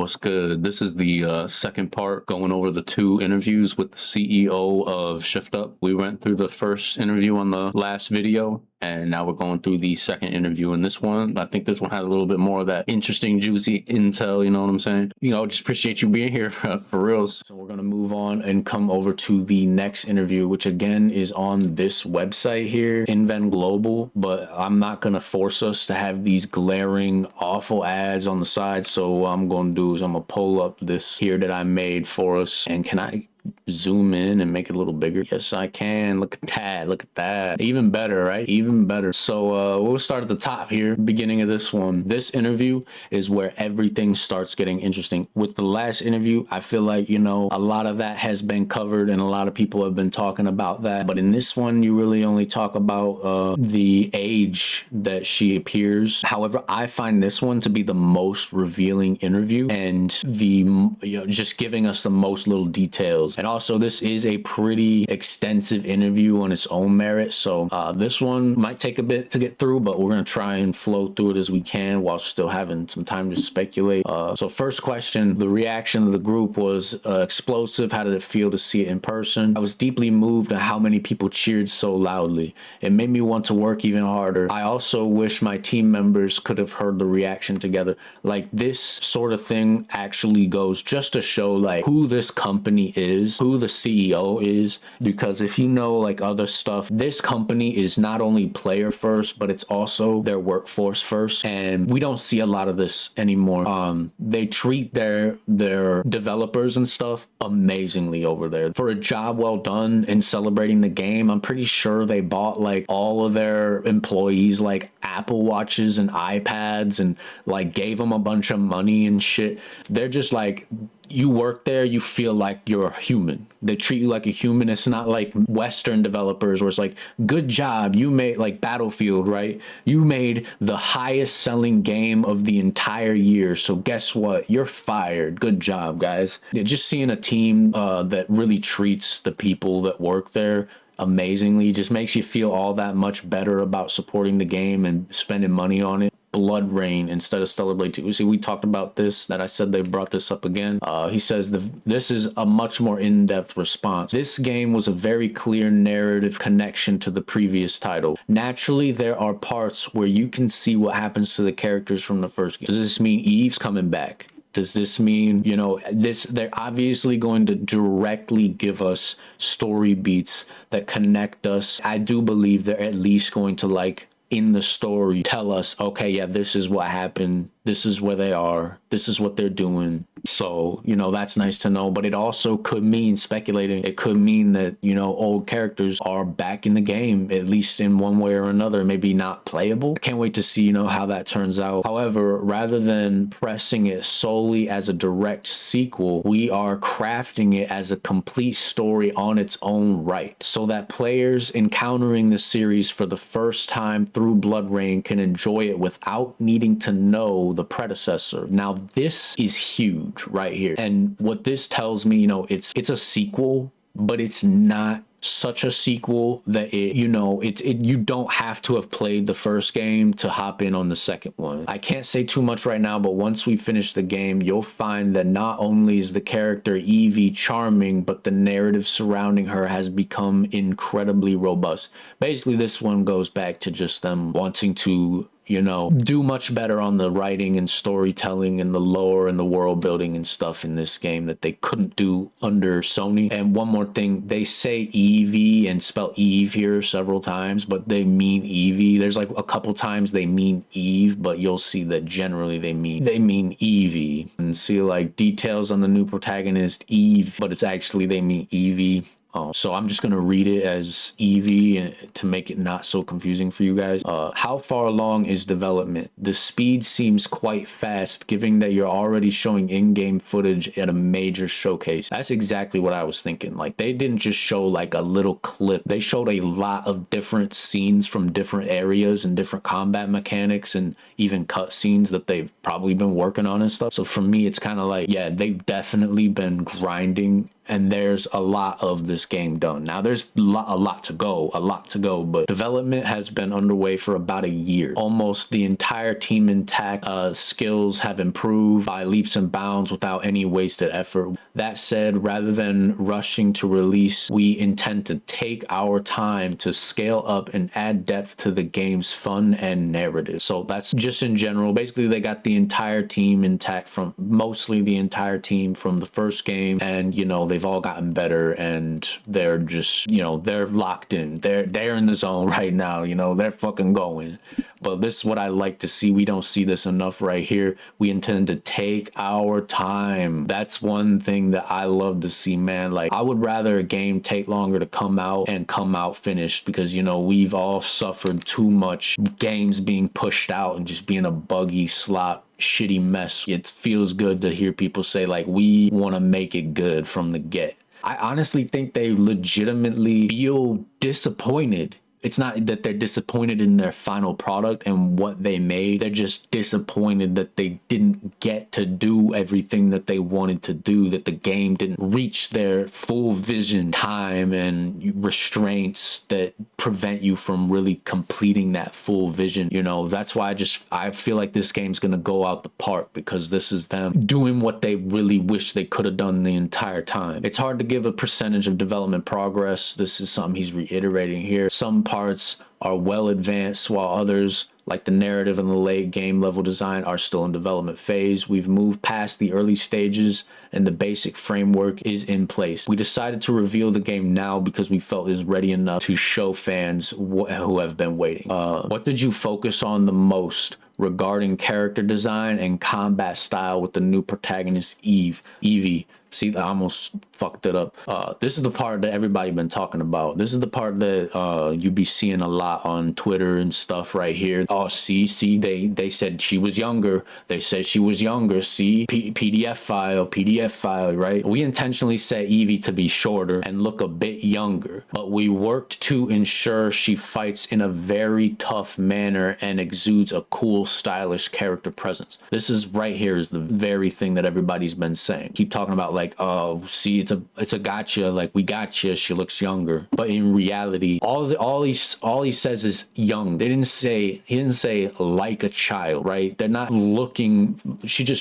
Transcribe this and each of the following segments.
What's good? This is the second part going over the two interviews with the CEO of ShiftUp. We went through the first interview on the last video, and now we're going through the second interview. And this one, I think this one has a little bit more of that interesting, juicy intel, you know what I'm saying? Just appreciate you being here for reals. So we're going to move on and come over to the next interview, which again is on this website here, InVen Global, but I'm not going to force us to have these glaring, awful ads on the side. So what I'm going to do is I'm going to pull up this here that I made for us. And can I zoom in and make it a little bigger? Yes, I can. Look at that. Look at that. Even better, right? Even better. So we'll start at the top here, beginning of this one. This interview is where everything starts getting interesting. With the last interview, I feel like, a lot of that has been covered and a lot of people have been talking about that. But in this one, you really only talk about the age that she appears. However, I find this one to be the most revealing interview and just giving us the most little details. And also, this is a pretty extensive interview on its own merit. So this one might take a bit to get through, but we're going to try and flow through it as we can while still having some time to speculate. So first question, the reaction of the group was explosive. How did it feel to see it in person? I was deeply moved at how many people cheered so loudly. It made me want to work even harder. I also wish my team members could have heard the reaction together. Like, this sort of thing actually goes just to show like who this company is, who the CEO is, because if you know like other stuff, this company is not only player first, but it's also their workforce first, and we don't see a lot of this anymore. They treat their developers and stuff amazingly over there. For a job well done in celebrating the game, I'm pretty sure they bought like all of their employees like Apple Watches and iPads and like gave them a bunch of money and shit. They're just like, you work there, you feel like you're a human. They treat you like a human. It's not like Western developers where it's like, good job, you made like Battlefield, right? You made the highest selling game of the entire year. So guess what? You're fired. Good job, guys. Just seeing a team that really treats the people that work there amazingly just makes you feel all that much better about supporting the game and spending money on it. Blood Rain instead of Stellar Blade 2. See, we talked about this, that I said they brought this up again. He says this is a much more in-depth response. This game was a very clear narrative connection to the previous title. Naturally, there are parts where you can see what happens to the characters from the first game. Does this mean Eve's coming back? Does this mean, they're obviously going to directly give us story beats that connect us. I do believe they're at least going to in the story tell us, okay, yeah, this is what happened, this is where they are, this is what they're doing. So that's nice to know. But it also could mean, speculating, it could mean that old characters are back in the game, at least in one way or another, maybe not playable. I can't wait to see how that turns out. However, rather than pressing it solely as a direct sequel, we are crafting it as a complete story on its own right, so that players encountering the series for the first time through Blood Rain can enjoy it without needing to know the predecessor. Now, this is huge right here. And what this tells me, it's a sequel, but it's not such a sequel that you don't have to have played the first game to hop in on the second one. I can't say too much right now, but once we finish the game, you'll find that not only is the character Evie charming, but the narrative surrounding her has become incredibly robust. Basically, this one goes back to just them wanting to do much better on the writing and storytelling and the lore and the world building and stuff in this game that they couldn't do under Sony. And one more thing, they say Evie and spell Eve here several times, but they mean Evie. There's like a couple times they mean Eve, but you'll see that generally they mean Evie. And see like details on the new protagonist Eve, but it's actually they mean Evie. So I'm just going to read it as Evie to make it not so confusing for you guys. How far along is development? The speed seems quite fast, given that you're already showing in-game footage at a major showcase. That's exactly what I was thinking. Like, they didn't just show like a little clip. They showed a lot of different scenes from different areas and different combat mechanics and even cutscenes that they've probably been working on and stuff. So for me, it's kind of like, yeah, they've definitely been grinding and there's a lot of this game done. Now there's a lot to go, but development has been underway for about a year. Almost the entire team intact. Skills have improved by leaps and bounds without any wasted effort. That said, rather than rushing to release, we intend to take our time to scale up and add depth to the game's fun and narrative. So that's just in general. Basically, they got the entire team intact, from mostly the entire team from the first game, and you know, they've all gotten better, and they're just, you know, they're locked in. They're in the zone right now, you know, they're fucking going. But this is what I like to see. We don't see this enough right here. We intend to take our time. That's one thing that I love to see, man. Like, I would rather a game take longer to come out and come out finished, because, you know, we've all suffered too much games being pushed out and just being a buggy slop shitty mess. It feels good to hear people say, like, we want to make it good from the get. I honestly think they legitimately feel disappointed. It's not that they're disappointed in their final product and what they made. They're just disappointed that they didn't get to do everything that they wanted to do, that the game didn't reach their full vision, time, and restraints that prevent you from really completing that full vision. You know, that's why I feel like this game's gonna go out the park, because this is them doing what they really wish they could have done the entire time. It's hard to give a percentage of development progress. This is something he's reiterating here. Some parts are well advanced, while others, like the narrative and the late game level design, are still in development phase. We've moved past the early stages and the basic framework is in place. We decided to reveal the game now because we felt it was ready enough to show fans who have been waiting. What did you focus on the most regarding character design and combat style with the new protagonist, Evie? See, I almost fucked it up. This is the part that everybody been talking about. This is the part that you be seeing a lot on Twitter and stuff right here. Oh, see, they said she was younger. They said she was younger. See, PDF file, right? We intentionally set Evie to be shorter and look a bit younger, but we worked to ensure she fights in a very tough manner and exudes a cool, stylish character presence. This is right here is the very thing that everybody's been saying. Keep talking about, like, oh, see, it's a gotcha, like, we got you, she looks younger. But in reality, all he says is young. He didn't say like a child, right? They're not looking,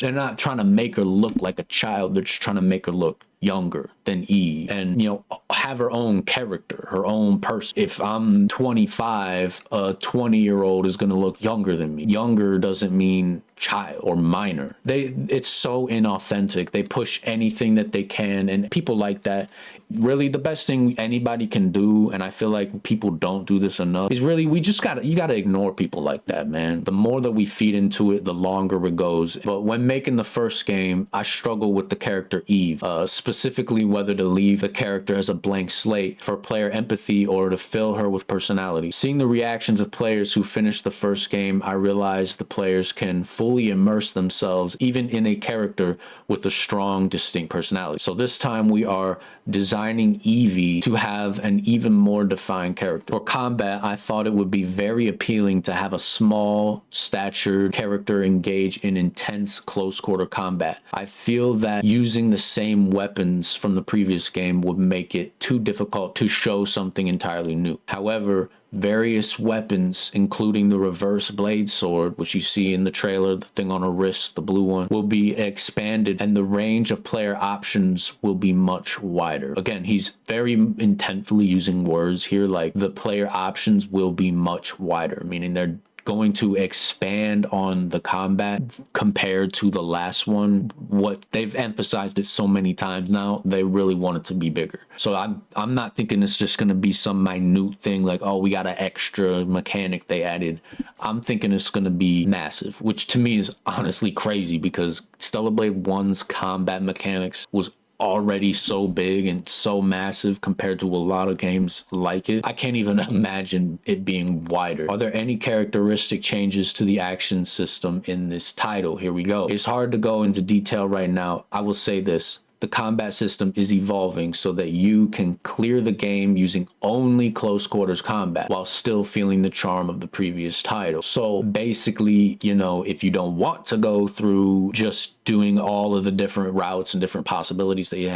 they're not trying to make her look like a child. They're just trying to make her look younger than Eve, and, you know, have her own character, her own person. If I'm 25, a 20-year-old is going to look younger than me. Younger doesn't mean child or minor. It's so inauthentic. They push anything that they can, and people like that. Really, the best thing anybody can do, and I feel like people don't do this enough, is really, you gotta ignore people like that, man. The more that we feed into it, the longer it goes. But when making the first game, I struggle with the character Eve, specifically whether to leave the character as a blank slate for player empathy or to fill her with personality. Seeing the reactions of players who finished the first game, I realized the players can fully immerse themselves even in a character with a strong, distinct personality. So this time we are designing Evie to have an even more defined character. For combat, I thought it would be very appealing to have a small statured character engage in intense close quarter combat. I feel that using the same weapons from the previous game would make it too difficult to show something entirely new. However, various weapons, including the reverse blade sword, which you see in the trailer, the thing on her wrist, the blue one, will be expanded, and the range of player options will be much wider. Again, he's very intentfully using words here, like the player options will be much wider, meaning they're going to expand on the combat compared to the last one. What they've emphasized it so many times now, they really want it to be bigger. So I'm not thinking it's just going to be some minute thing like, oh, we got an extra mechanic they added. I'm thinking it's going to be massive, which to me is honestly crazy, because Stellar Blade 1's combat mechanics was already so big and so massive compared to a lot of games like it. I can't even imagine it being wider. Are there any characteristic changes to the action system in this title? Here we go. It's hard to go into detail right now. I will say this. the combat system is evolving so that you can clear the game using only close quarters combat while still feeling the charm of the previous title. So basically, you know, if you don't want to go through just doing all of the different routes and different possibilities that you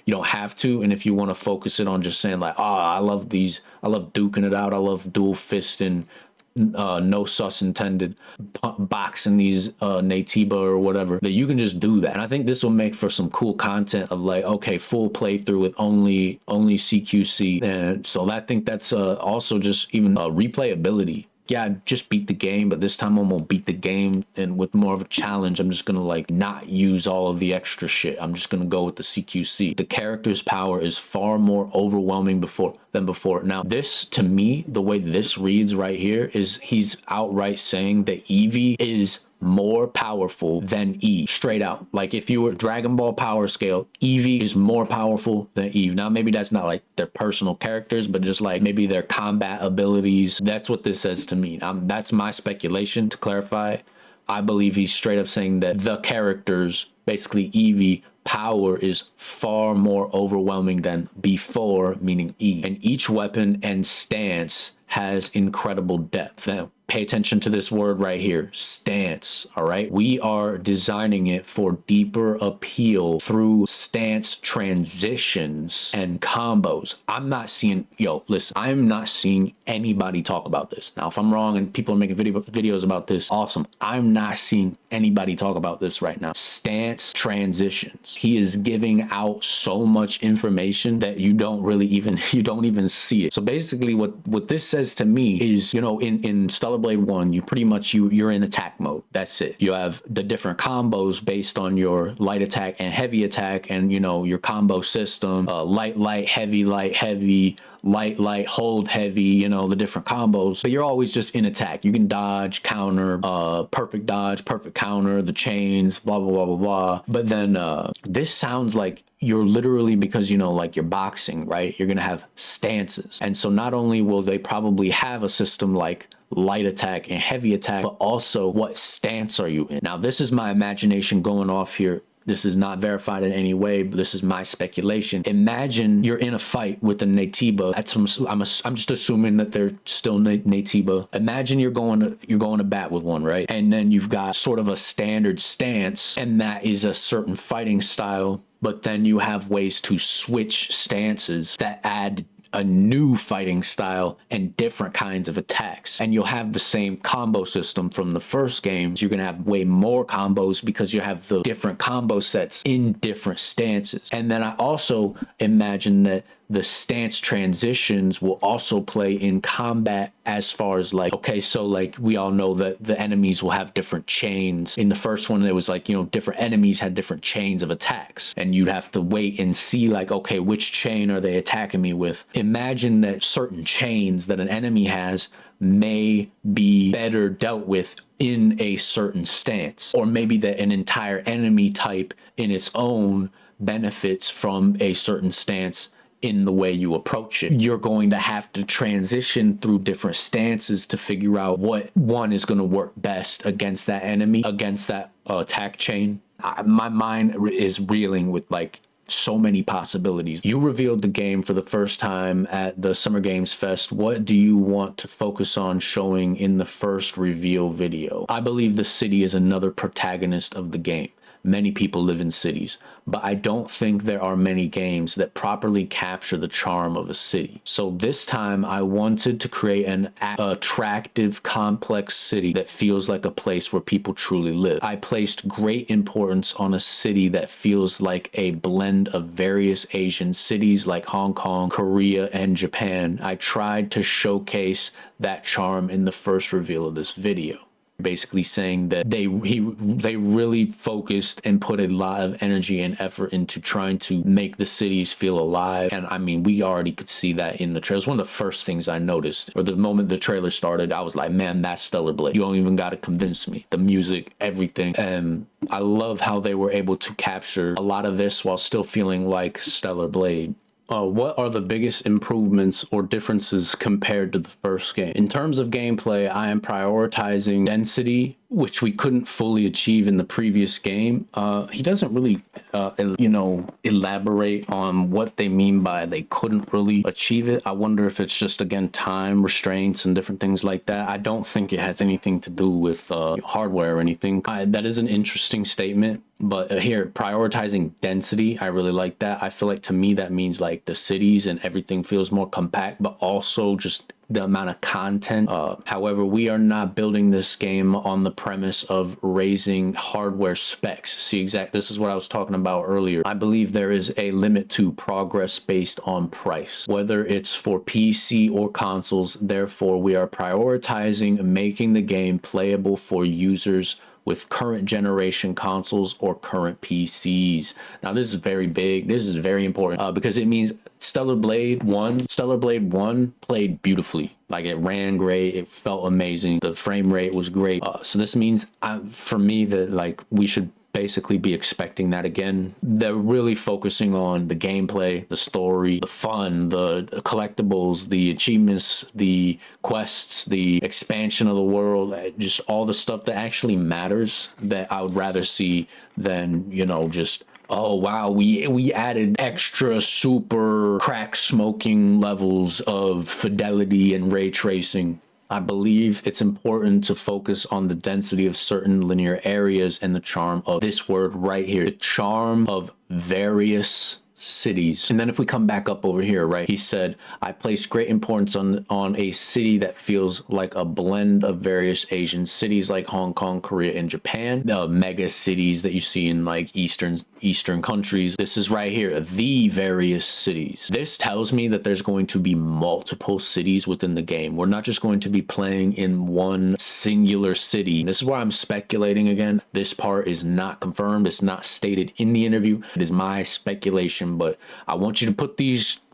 don't have to. And if you want to focus it on just saying like, I love duking it out, I love dual fisting, no sus intended, boxing these Natiba or whatever, that you can just do that. And I think this will make for some cool content of like, okay, full playthrough with only CQC. And so I think that's also just even replayability. Yeah, I just beat the game, but this time I'm gonna beat the game and with more of a challenge. I'm just gonna like not use all of the extra shit. I'm just gonna go with the CQC. The character's power is far more overwhelming than before. Now, this to me, the way this reads right here is he's outright saying that Eevee is more powerful than Eve, straight out. Like if you were Dragon Ball power scale, Eevee is more powerful than Eve. Now maybe that's not like their personal characters, but just like maybe their combat abilities. That's what this says to me. That's my speculation. To clarify, I believe he's straight up saying that the characters, basically Eevee, power is far more overwhelming than before, meaning Eve. And each weapon and stance has incredible depth. Now, pay attention to this word right here, stance, all right? We are designing it for deeper appeal through stance transitions and combos. I'm not seeing anybody talk about this. Now, if I'm wrong and people are making videos about this, awesome. I'm not seeing anybody talk about this right now. Stance transitions. He is giving out so much information that you don't even see it. So basically what this says to me is, you know, in Stellar Blade 1, you pretty much you're in attack mode. That's it. You have the different combos based on your light attack and heavy attack, and you know your combo system, light, heavy, light, hold heavy, you know, the different combos. But you're always just in attack. You can dodge, counter, perfect dodge, perfect counter, the chains, blah blah blah blah blah. But then this sounds like you're literally, because you know, like you're boxing, right? You're gonna have stances, and so not only will they probably have a system like light attack and heavy attack, but also what stance are you in? Now this is my imagination going off here. This is not verified in any way, but this is my speculation. Imagine you're in a fight with a Natiba. I'm just assuming that they're still Natiba. Imagine you're going to bat with one, right? And then you've got sort of a standard stance, and that is a certain fighting style. But then you have ways to switch stances that add a new fighting style and different kinds of attacks, and you'll have the same combo system from the first games. You're gonna have way more combos because you have the different combo sets in different stances. And then I also imagine that the stance transitions will also play in combat, as far as like, okay, so like we all know that the enemies will have different chains. In the first one, it was like, you know, different enemies had different chains of attacks, and you'd have to wait and see like, okay, which chain are they attacking me with? Imagine that certain chains that an enemy has may be better dealt with in a certain stance, or maybe that an entire enemy type in its own benefits from a certain stance in the way you approach it. You're going to have to transition through different stances to figure out what one is going to work best against that enemy, against that attack chain. My mind is reeling with like so many possibilities. You revealed the game for the first time at the Summer Games Fest. What do you want to focus on showing in the first reveal video? I believe the city is another protagonist of the game. Many people live in cities, but I don't think there are many games that properly capture the charm of a city. So this time I wanted to create an attractive, complex city that feels like a place where people truly live. I placed great importance on a city that feels like a blend of various Asian cities like Hong Kong, Korea, and Japan. I tried to showcase that charm in the first reveal of this video. Basically saying that they really focused and put a lot of energy and effort into trying to make the cities feel alive. And I mean, we already could see that in the trailer. It's one of the first things I noticed, or the moment the trailer started, I was like, man, that's Stellar Blade. You don't even got to convince me. The music, everything. And I love how they were able to capture a lot of this while still feeling like Stellar Blade. What are the biggest improvements or differences compared to the first game? In terms of gameplay, I am prioritizing density which we couldn't fully achieve in the previous game. He doesn't really, elaborate on what they mean by they couldn't really achieve it. I wonder if it's just, again, time restraints and different things like that. I don't think it has anything to do with hardware or anything. That is an interesting statement. But here, prioritizing density, I really like that. I feel like, to me, that means like the cities and everything feels more compact, but also just the amount of content. However, we are not building this game on the premise of raising hardware specs. See, this is what I was talking about earlier. I believe there is a limit to progress based on price, whether it's for PC or consoles. Therefore, we are prioritizing making the game playable for users with current generation consoles or current PCs. Now, this is very big. This is very important because it means Stellar Blade 1 played beautifully. Like, it ran great. It felt amazing. The frame rate was great. So this means for me that, like, we should basically be expecting that again. They're really focusing on the gameplay, the story, the fun, the collectibles, the achievements, the quests, the expansion of the world, just all the stuff that actually matters, that I would rather see than, just, oh wow, we added extra super crack smoking levels of fidelity and ray tracing. I believe it's important to focus on the density of certain linear areas and the charm of this word right here, the charm of various cities. And then if we come back up over here, right, he said, I place great importance on a city that feels like a blend of various Asian cities like Hong Kong, Korea, and Japan, the mega cities that you see in like Eastern countries. This is right here, the various cities. This tells me that there's going to be multiple cities within the game. We're not just going to be playing in one singular city. This is where I'm speculating again. This part is not confirmed. It's not stated in the interview. It is my speculation, but I want you to put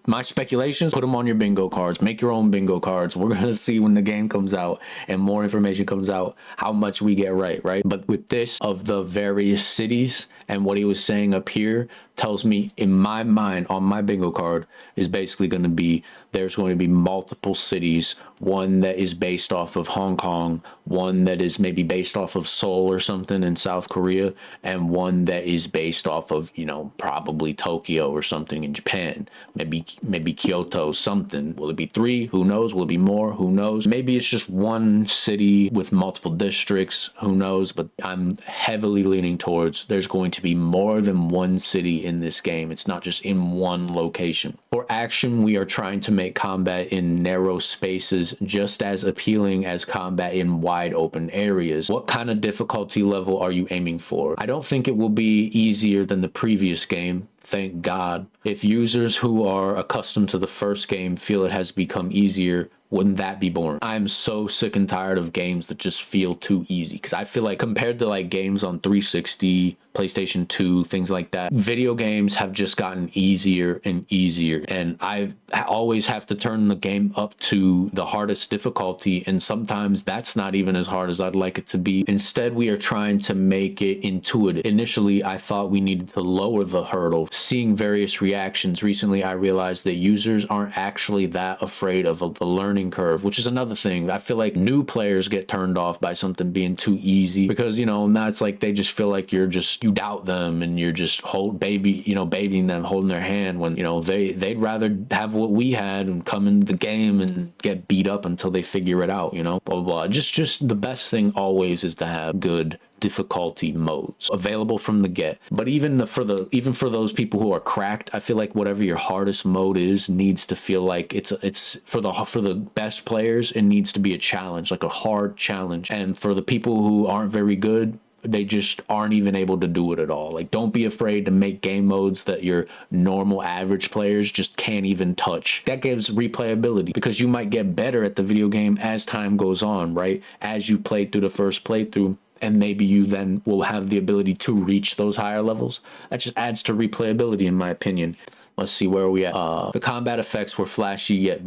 my speculations, put them on your bingo cards. Make your own bingo cards. We're going to see when the game comes out and more information comes out how much we get right? But with this of the various cities and what he was saying up here tells me, in my mind, on my bingo card, is basically going to be, there's going to be multiple cities, one that is based off of Hong Kong, one that is maybe based off of Seoul or something in South Korea, and one that is based off of, probably Tokyo or something in Japan, maybe Kyoto, something. Will it be 3? Who knows? Will it be more? Who knows? Maybe it's just one city with multiple districts. Who knows? But I'm heavily leaning towards there's going to be more than one city in this game. It's not just in one location. For action, we are trying to make combat in narrow spaces just as appealing as combat in wide open areas. What kind of difficulty level are you aiming for? I don't think it will be easier than the previous game. Thank God. If users who are accustomed to the first game feel it has become easier, wouldn't that be boring? I'm so sick and tired of games that just feel too easy, because I feel like compared to like games on 360, PlayStation 2, things like that, video games have just gotten easier and easier, and I always have to turn the game up to the hardest difficulty, and sometimes that's not even as hard as I'd like it to be. Instead, we are trying to make it intuitive. Initially, I thought we needed to lower the hurdle. Seeing various reactions recently, I realized that users aren't actually that afraid of the learning curve, which is another thing. I feel like new players get turned off by something being too easy because, now it's like they just feel like you doubt them and you're just babying them, holding their hand when, they'd rather have what we had and come into the game and get beat up until they figure it out, blah, blah, blah. Just the best thing always is to have good difficulty modes available from the get. But even for those people who are cracked, I feel like whatever your hardest mode is needs to feel like it's for the best players. It needs to be a challenge, like a hard challenge. And for the people who aren't very good, they just aren't even able to do it at all. Like, don't be afraid to make game modes that your normal average players just can't even touch. That gives replayability, because you might get better at the video game as time goes on, right? As you play through the first playthrough, and maybe you then will have the ability to reach those higher levels. That just adds to replayability, in my opinion. Let's see, where are we at? The combat effects were flashy yet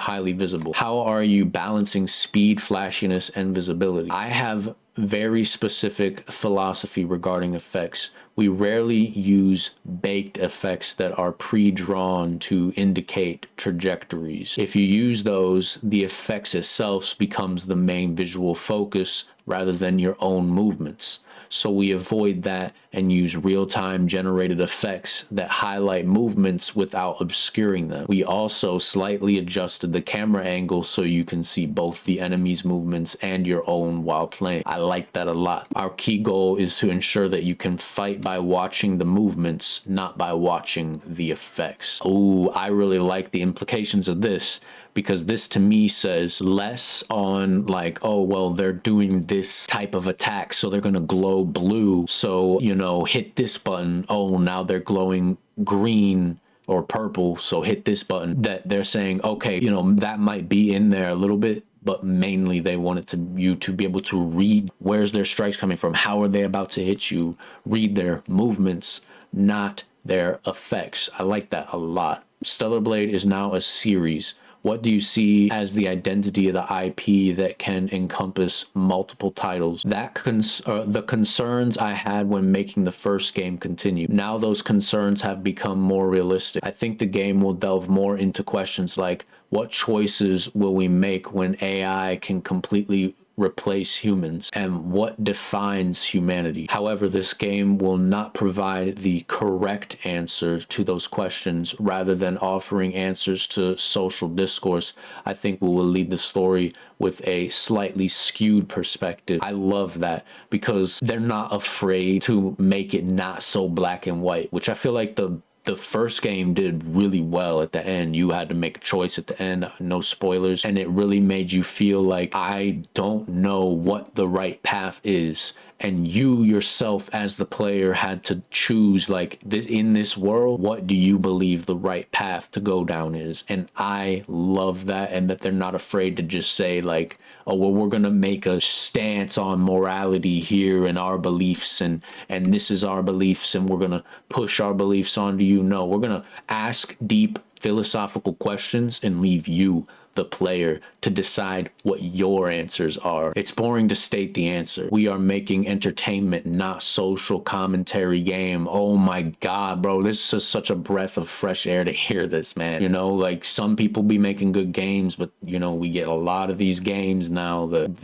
highly visible. How are you balancing speed, flashiness, and visibility? I have very specific philosophy regarding effects. We rarely use baked effects that are pre-drawn to indicate trajectories. If you use those, the effects itself becomes the main visual focus rather than your own movements. So we avoid that and use real-time generated effects that highlight movements without obscuring them. We also slightly adjusted the camera angle so you can see both the enemy's movements and your own while playing. I like that a lot. Our key goal is to ensure that you can fight by watching the movements, not by watching the effects. Ooh, I really like the implications of this, because this to me says less on like, oh, well, they're doing this type of attack, so they're gonna glow blue. So, you know, hit this button. Oh, now they're glowing green or purple, so hit this button. That they're saying, okay, you know, that might be in there a little bit, but mainly they wanted you to be able to read where's their strikes coming from, how are they about to hit you, read their movements, not their effects. I like that a lot. Stellar Blade is now a series. What do you see as the identity of the IP that can encompass multiple titles? The concerns I had when making the first game continue. Now those concerns have become more realistic. I think the game will delve more into questions like, what choices will we make when AI can completely replace humans, and what defines humanity? However, this game will not provide the correct answers to those questions. Rather than offering answers to social discourse, I think we will lead the story with a slightly skewed perspective. I love that, because they're not afraid to make it not so black and white, which I feel like the first game did really well at the end. You had to make a choice at the end, no spoilers, and it really made you feel like, I don't know what the right path is. And you yourself as the player had to choose, like, in this world, what do you believe the right path to go down is? And I love that, and that they're not afraid to just say like, oh, well, we're gonna make a stance on morality here and our beliefs, and this is our beliefs, and we're gonna push our beliefs onto you. No, we're gonna ask deep philosophical questions and leave you, the player, to decide what your answers are. It's boring to state the answer. We are making entertainment, not social commentary game. Oh my God, bro, this is such a breath of fresh air to hear this, man. You know, like, some people be making good games, but you know, we get a lot of these games now that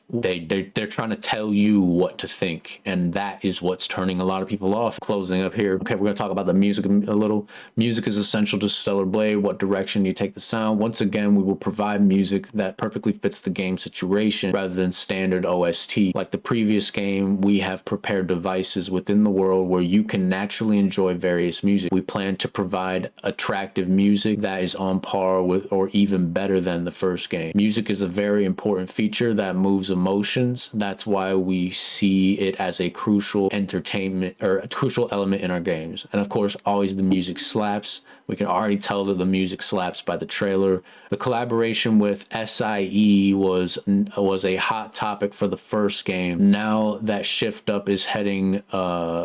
they're trying to tell you what to think, and that is what's turning a lot of people off. Closing up here. Okay, we're gonna talk about the music a little. Music is essential to Stellar Blade. What direction you take the sound. Once again, we will provide music that perfectly fits the game situation rather than standard OST. Like the previous game, we have prepared devices within the world where you can naturally enjoy various music. We plan to provide attractive music that is on par with or even better than the first game. Music is a very important feature that moves emotions. That's why we see it as a crucial entertainment or a crucial element in our games. And of course, always the music slaps. We can already tell that the music slaps by the trailer. The collaboration with SIE was a hot topic for the first game. Now that Shift Up is heading,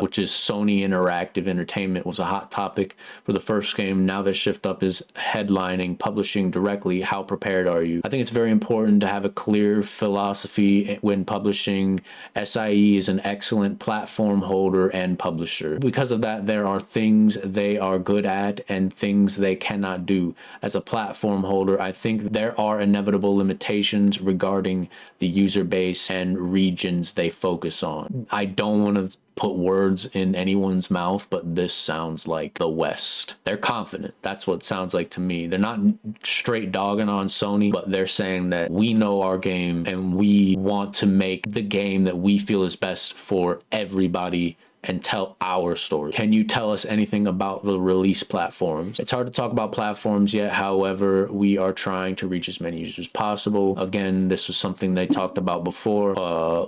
which is Sony Interactive Entertainment, was a hot topic for the first game. Now that Shift Up is headlining, publishing directly, how prepared are you? I think it's very important to have a clear philosophy when publishing. SIE is an excellent platform holder and publisher. Because of that, there are things they are good at and things they cannot do. As a platform holder, I think there are inevitable limitations regarding the user base and regions they focus on. I don't want to put words in anyone's mouth, but this sounds like the West. They're confident. That's what it sounds like to me. They're not straight dogging on Sony, but they're saying that we know our game and we want to make the game that we feel is best for everybody and tell our story. Can you tell us anything about the release platforms? It's hard to talk about platforms yet. However, we are trying to reach as many users as possible. Again, this was something they talked about before.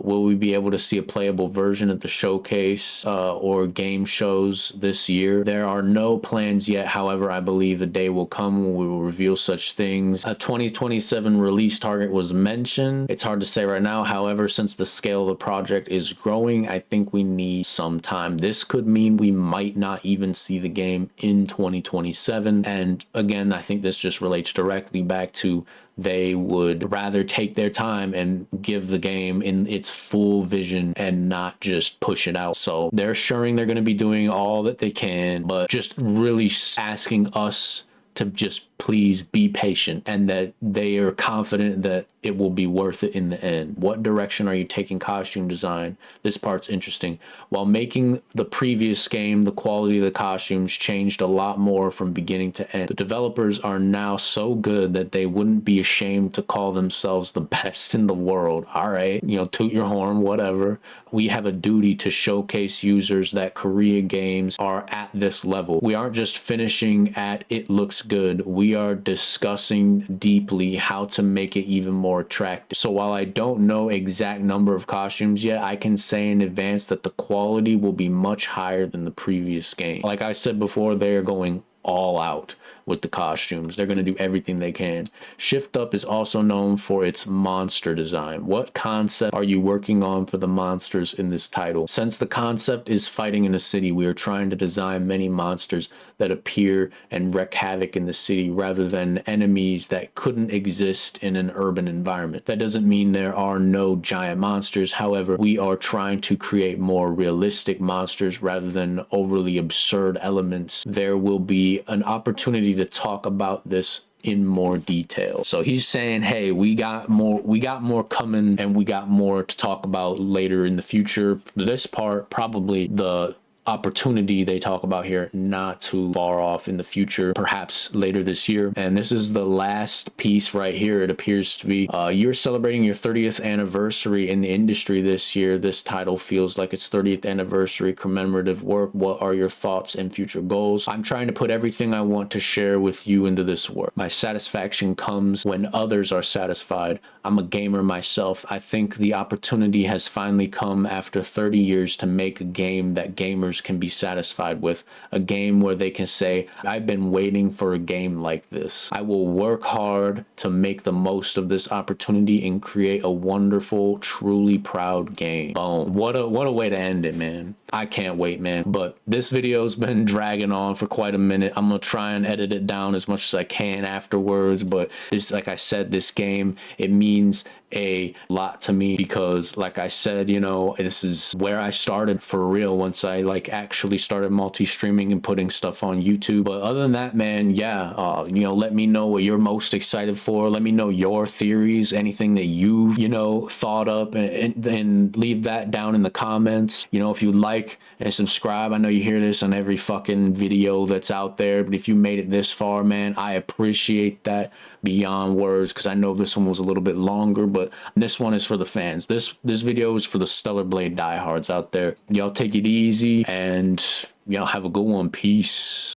Will we be able to see a playable version at the showcase or game shows this year? There are no plans yet. However, I believe the day will come when we will reveal such things. A 2027 release target was mentioned. It's hard to say right now. However, since the scale of the project is growing, I think we need some time. This could mean we might not even see the game in 2027. And again, I think this just relates directly back to they would rather take their time and give the game in its full vision and not just push it out. So they're assuring they're going to be doing all that they can, but just really asking us to just please be patient, and that they are confident that it will be worth it in the end. What direction are you taking costume design? This part's interesting. While making the previous game, the quality of the costumes changed a lot more from beginning to end. The developers are now so good that they wouldn't be ashamed to call themselves the best in the world. All right, toot your horn, whatever. We have a duty to showcase users that Korea games are at this level. We aren't just finishing at it looks good. We are discussing deeply how to make it even more attractive. So while I don't know exact number of costumes yet, I can say in advance that the quality will be much higher than the previous game. Like I said before, they are going all out with the costumes. They're going to do everything they can. Shift Up is also known for its monster design. What concept are you working on for the monsters in this title? Since the concept is fighting in a city, we are trying to design many monsters that appear and wreak havoc in the city rather than enemies that couldn't exist in an urban environment. That doesn't mean there are no giant monsters. However, we are trying to create more realistic monsters rather than overly absurd elements. There will be an opportunity to talk about this in more detail. So he's saying, hey, we got more coming, and we got more to talk about later in the future. This part, probably the opportunity they talk about here, not too far off in the future, perhaps later this year. And this is the last piece right here. It appears to be you're celebrating your 30th anniversary in the industry this year. This title feels like its 30th anniversary commemorative work. What are your thoughts and future goals? I'm trying to put everything I want to share with you into this work. My satisfaction comes when others are satisfied. I'm a gamer myself. I think the opportunity has finally come after 30 years to make a game that gamers can be satisfied with, a game where they can say, I've been waiting for a game like this. I will work hard to make the most of this opportunity and create a wonderful, truly proud game. Boom. What a way to end it, man. I can't wait, man. But this video's been dragging on for quite a minute. I'm gonna try and edit it down as much as I can afterwards, but this, like I said, this game, it means a lot to me because, like I said, this is where I started for real once I actually started multi-streaming and putting stuff on YouTube. But other than that, man, yeah, let me know what you're most excited for. Let me know your theories, anything that you've thought up, and leave that down in the comments. If you like and subscribe, I know you hear this on every fucking video that's out there, but if you made it this far, man, I appreciate that beyond words, because I know this one was a little bit longer, but this one is for the fans. This video is for the Stellar Blade diehards out there. Y'all take it easy, and y'all have a good one. Peace.